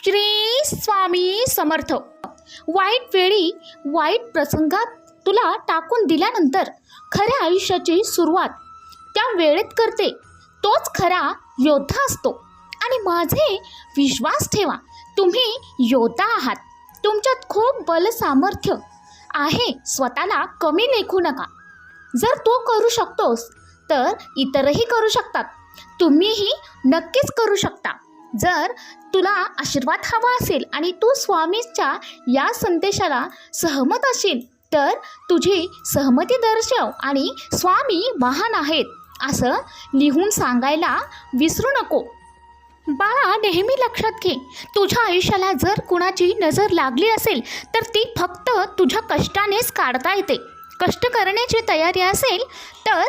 श्री स्वामी समर्थ. वाईट वेळी वाईट प्रसंगात तुला टाकून दिल्यानंतर खऱ्या आयुष्याची सुरुवात त्या वेळेत करते तोच खरा योद्धा असतो. आणि माझे विश्वास ठेवा, तुम्ही योद्धा आहात. तुमच्यात खूप बल सामर्थ्य आहे. स्वतःला कमी लेखू नका. जर तू करू शकतोस तर इतरही करू शकतात. तुम्हीही नक्कीच करू शकता. जर तुला आशीर्वाद हवा असेल आणि तू स्वामीच्या या संदेशाला सहमत असेल तर तुझी सहमती दर्शव आणि स्वामी महान आहेत असं लिहून सांगायला विसरू नको. बाळा, नेहमी लक्षात घे, तुझ्या आयुष्याला जर कुणाची नजर लागली असेल तर ती फक्त तुझ्या कष्टानेच काढता येते. कष्ट करण्याची तयारी असेल तर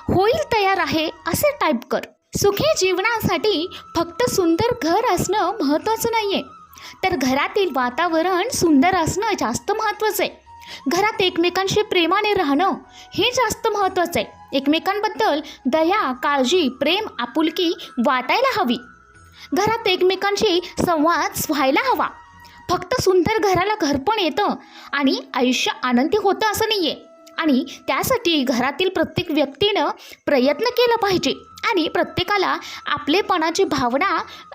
होईल तयार आहे असे टाईप कर. सुखी जीवनासाठी फक्त सुंदर घर असणं महत्त्वाचं नाही आहे, तर घरातील वातावरण सुंदर असणं जास्त महत्त्वाचं आहे. घरात एकमेकांशी प्रेमाने राहणं हे जास्त महत्त्वाचं आहे. एकमेकांबद्दल दया, काळजी, प्रेम, आपुलकी वाटायला हवी. घरात एकमेकांशी संवाद व्हायला हवा. फक्त सुंदर घराला घरपण येतं आणि आयुष्य आनंदी होतं असं नाही आहे. आणि त्यासाठी घरातील प्रत्येक व्यक्तीनं प्रयत्न केला पाहिजे आणि प्रत्येकाला आपलेपणाची भावना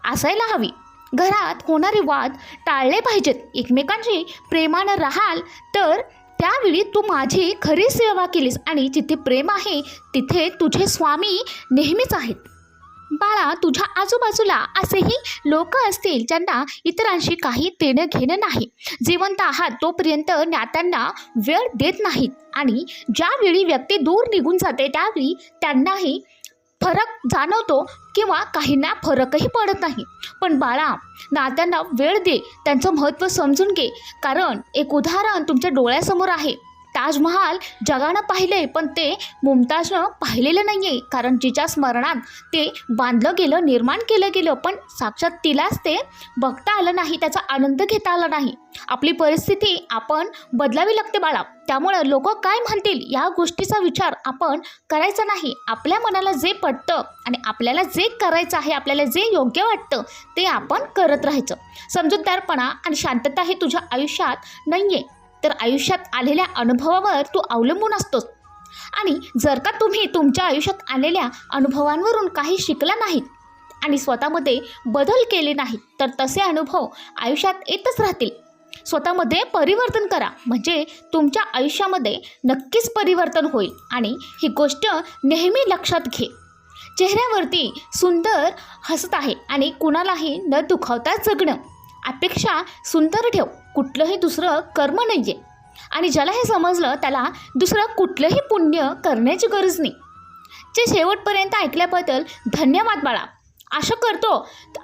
असायला हवी. घरात होणारे वाद टाळले पाहिजेत. एकमेकांशी प्रेमानं राहाल तर त्यावेळी तू माझी खरी सेवा केलीस आणि जिथे प्रेम आहे तिथे तुझे स्वामी नेहमीच आहेत. बाळा, तुझ्या आजूबाजूला असेही लोक असतील ज्यांना इतरांशी काही देणं घेणं नाही. जिवंत आहात तोपर्यंत नात्यांना वेळ देत नाहीत आणि ज्यावेळी व्यक्ती दूर निघून जाते त्यावेळी त्यांनाही फरक जाणवतो किंवा काहींना फरकही पडत नाही. पण बाळा, नात्यांना वेळ दे, त्यांचं महत्त्व समजून घे. कारण एक उदाहरण तुमच्या डोळ्यासमोर आहे. ताजमहाल जगानं पाहिले पण ते मुमताजनं पाहिलेलं नाही आहे. कारण जिच्या स्मरणात ते बांधलं गेलं, निर्माण केलं गेलं, पण साक्षात तिलाच ते बघता आलं नाही, त्याचा आनंद घेता आला नाही. आपली परिस्थिती आपण बदलावी लागते बाळा. त्यामुळं लोक काय म्हणतील या गोष्टीचा विचार आपण करायचा नाही. आपल्या मनाला जे पटतं आणि आपल्याला जे करायचं आहे, आपल्याला जे योग्य वाटतं ते आपण करत राहायचं. समजूतदारपणा आणि शांतता हे तुझ्या आयुष्यात नाही आहे, तर आयुष्यात आलेल्या अनुभवावर तू अवलंबून असतोस. आणि जर का तुम्ही तुमच्या आयुष्यात आलेल्या अनुभवांवरून काही शिकला नाहीत आणि स्वतःमध्ये बदल केले नाहीत तर तसे अनुभव आयुष्यात येतच राहतील. स्वतःमध्ये परिवर्तन करा, म्हणजे तुमच्या आयुष्यामध्ये नक्कीच परिवर्तन होईल. आणि ही गोष्ट नेहमी लक्षात घे, चेहऱ्यावरती सुंदर हसत आहे आणि कुणालाही न दुखावता जगणं. अपेक्षा सुंदर ठेव, कुठलंही दुसरं कर्म नाही आहे. आणि ज्याला हे समजलं त्याला दुसरं कुठलंही पुण्य करण्याची गरज नाही. जे शेवटपर्यंत ऐकल्याबद्दल धन्यवाद बाळा. आशा करतो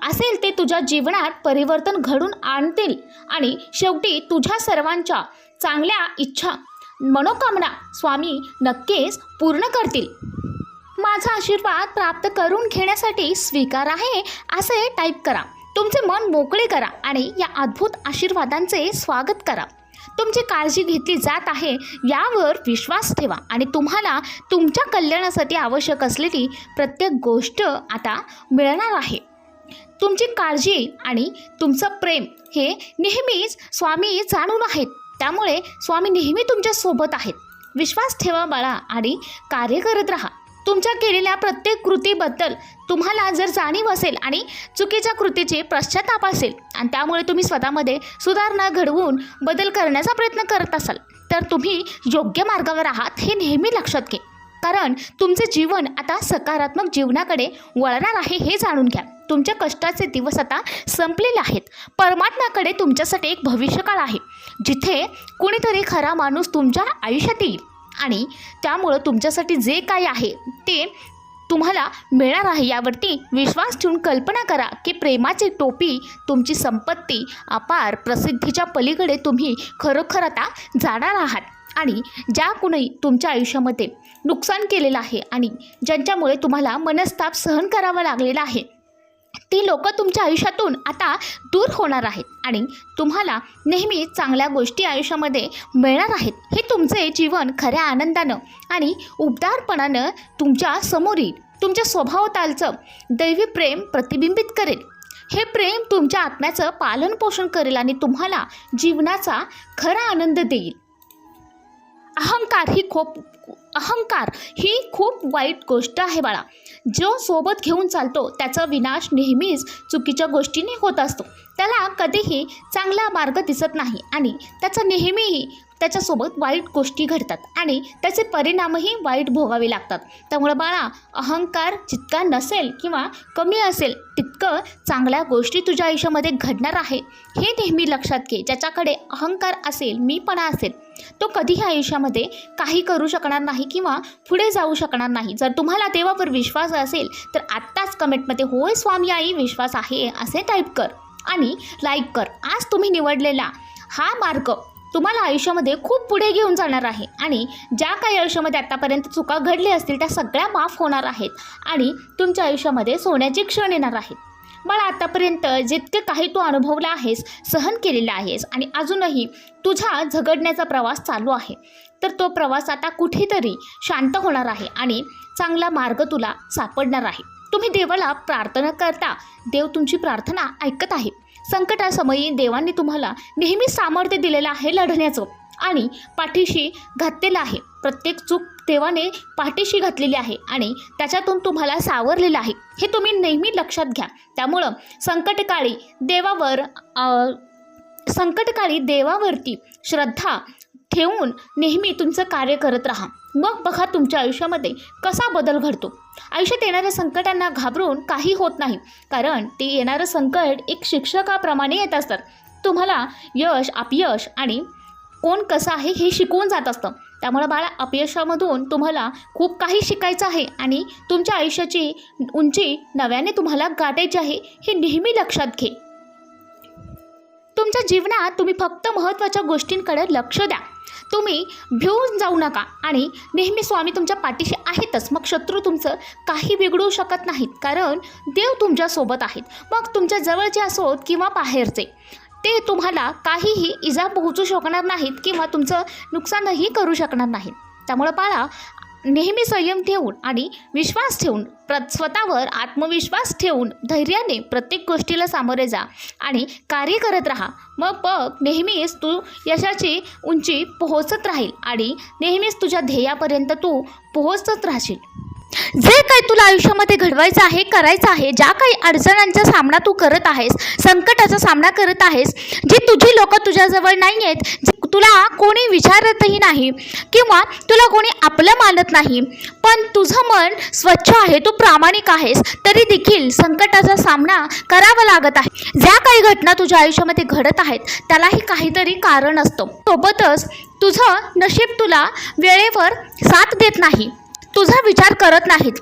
असेल ते तुझ्या जीवनात परिवर्तन घडून आणतील आणि शेवटी तुझ्या सर्वांच्या चांगल्या इच्छा, मनोकामना स्वामी नक्कीच पूर्ण करतील. माझा आशीर्वाद प्राप्त करून घेण्यासाठी स्वीकार आहे असे टाईप करा. तुमचे मन मोकळे करा आणि या अद्भुत आशीर्वादांचे स्वागत करा. तुमची काळजी घेतली जात आहे यावर विश्वास ठेवा आणि तुम्हाला तुमच्या कल्याणासाठी आवश्यक असलेली प्रत्येक गोष्ट आता मिळणार आहे. तुमची काळजी आणि तुमचं प्रेम हे नेहमीच स्वामी जाणून आहेत. त्यामुळे स्वामी नेहमी तुमच्यासोबत आहेत. विश्वास ठेवा बाळा आणि कार्य करत राहा. तुमच्या केलेल्या प्रत्येक कृतीबद्दल तुम्हाला जर जाणीव असेल आणि चुकीच्या कृतीचे पश्चाताप असेल आणि त्यामुळे तुम्ही स्वतःमध्ये सुधारणा घडवून बदल करण्याचा प्रयत्न करत असाल तर तुम्ही योग्य मार्गावर आहात हे नेहमी लक्षात घे. कारण तुमचे जीवन आता सकारात्मक जीवनाकडे वळणार आहे हे जाणून घ्या. तुमच्या कष्टाचे दिवस आता संपलेले आहेत. परमात्म्याकडे तुमच्यासाठी एक भविष्यकाळ आहे जिथे कुणीतरी खरा माणूस तुमच्या आयुष्यात येईल आणि त्यामुळं तुमच्यासाठी जे काही आहे ते तुम्हाला मिळणार आहे. यावरती विश्वास ठेवून कल्पना करा की प्रेमाची टोपी तुमची संपत्ती, अपार प्रसिद्धीच्या पलीकडे तुम्ही खरोखर आता जाणार आहात. आणि ज्या कुणी तुमच्या आयुष्यामध्ये नुकसान केलेलं आहे आणि ज्यांच्यामुळे तुम्हाला मनस्ताप सहन करावा लागलेला आहे ती लोक तुमच्या आयुष्यातून आता दूर होणार आहेत आणि तुम्हाला नेहमी चांगल्या गोष्टी आयुष्यामध्ये मिळणार आहेत. हे तुमचे जीवन खऱ्या आनंदानं आणि उबदारपणानं तुमच्या समोर येईल. तुमच्या स्वभावतालचं दैवी प्रेम प्रतिबिंबित करेल. हे प्रेम तुमच्या आत्म्याचं पालनपोषण करेल आणि तुम्हाला जीवनाचा खरा आनंद देईल. अहंकार ही खूप वाईट गोष्ट आहे बाळा. जो सोबत घेऊन चालतो त्याचा विनाश नेहमीच चुकीच्या गोष्टीने होत असतो. त्याला कधीही चांगला मार्ग दिसत नाही आणि त्याचा नेहमीही त्याच्यासोबत वाईट गोष्टी घडतात आणि त्याचे परिणामही वाईट भोगावे लागतात. त्यामुळे बाळा, अहंकार जितका नसेल किंवा कमी असेल तितकं चांगल्या गोष्टी तुझ्या आयुष्यामध्ये घडणार आहे हे नेहमी लक्षात घे. ज्याच्याकडे अहंकार असेल, मीपणा असेल, तो कधीही आयुष्यामध्ये काही करू शकणार नाही किंवा पुढे जाऊ शकणार नाही. जर तुम्हाला देवावर विश्वास असेल तर आत्ताच कमेंटमध्ये होय स्वामी आई विश्वास आहे असे टाईप कर आणि लाईक कर. आज तुम्ही निवडलेला हा मार्ग तुम्हाला आयुष्यामध्ये खूप पुढे घेऊन जाणार आहे आणि ज्या काही आयुष्यामध्ये आतापर्यंत चुका घडल्या असतील त्या सगळ्या माफ होणार आहेत आणि तुमच्या आयुष्यामध्ये सोन्याचे क्षण येणार आहेत. मला आतापर्यंत जितके काही तू अनुभवला आहेस, सहन केलेला आहेस आणि अजूनही तुझा झगडण्याचा प्रवास चालू आहे, तर तो प्रवास आता कुठेतरी शांत होणार आहे आणि चांगला मार्ग तुला सापडणार आहे. तुम्ही देवाला प्रार्थना करता, देव तुमची प्रार्थना ऐकत आहे. संकटासमयी देवांनी तुम्हाला नेहमी सामर्थ्य दिलेलं आहे लढण्याचं आणि पाठीशी घातलेलं आहे. प्रत्येक चूक देवाने पाठीशी घातलेली आहे आणि त्याच्यातून तुम्हाला सावरलेलं आहे हे तुम्ही नेहमी लक्षात घ्या. त्यामुळं संकटकाळी देवावरती श्रद्धा ठेवून नेहमी तुमचं कार्य करत राहा. मग बघा तुमच्या आयुष्यामध्ये कसा बदल घडतो. आयुष्यात येणाऱ्या संकटांना घाबरून काही होत नाही, कारण ते येणारं संकट एक शिक्षकाप्रमाणे येत असतात. तुम्हाला यश, अपयश आणि कोण कसं आहे हे शिकवून जात असतं. त्यामुळे बाळा, अपयशामधून तुम्हाला खूप काही शिकायचं आहे आणि तुमच्या आयुष्याची उंची नव्याने तुम्हाला गाठायची आहे हे नेहमी लक्षात घे. तुमच्या जीवनात तुम्ही फक्त महत्त्वाच्या गोष्टींकडे लक्ष द्या. तुम्ही भिवून जाऊ नका आणि नेहमी स्वामी तुमच्या पाठीशी आहेतच. मग शत्रू तुमचं काही बिघडवू शकत नाहीत, कारण देव तुमच्यासोबत आहेत. मग तुमच्या जवळचे असोत किंवा बाहेरचे, ते तुम्हाला काहीही इजा पोहोचू शकणार नाहीत किंवा तुमचं नुकसानही करू शकणार नाहीत. त्यामुळं बाळा, नेहमी संयम ठेवून आणि विश्वास ठेवून, स्वतःवर आत्मविश्वास ठेवून धैर्याने प्रत्येक गोष्टीला सामोरे जा आणि कार्य करत राहा. मग बघ, नेहमीच तू यशाची उंची पोहोचत राहील आणि नेहमीच तुझ्या ध्येयापर्यंत तू पोहोचत राहशील. जे काही तुला आयुष्यामध्ये घडवायचं आहे, करायचं आहे, ज्या काही अडचणांचा सामना तू करत आहेस, संकटाचा सामना करत आहेस, जी तुझी लोक तुझ्याजवळ नाही आहेत, तुला कोणी विचारतही नाही किंवा तुला कोणी आपलं मानत नाही, पण तुझं मन स्वच्छ आहे, तू प्रामाणिक आहेस, तरी देखील संकटाचा सामना करावा लागत आहे. ज्या काही घटना तुझ्या आयुष्यामध्ये घडत आहेत त्यालाही काहीतरी कारण असतं. सोबतच तुझं नशीब तुला वेळेवर साथ देत नाही, तुझा विचार करत नाहीत.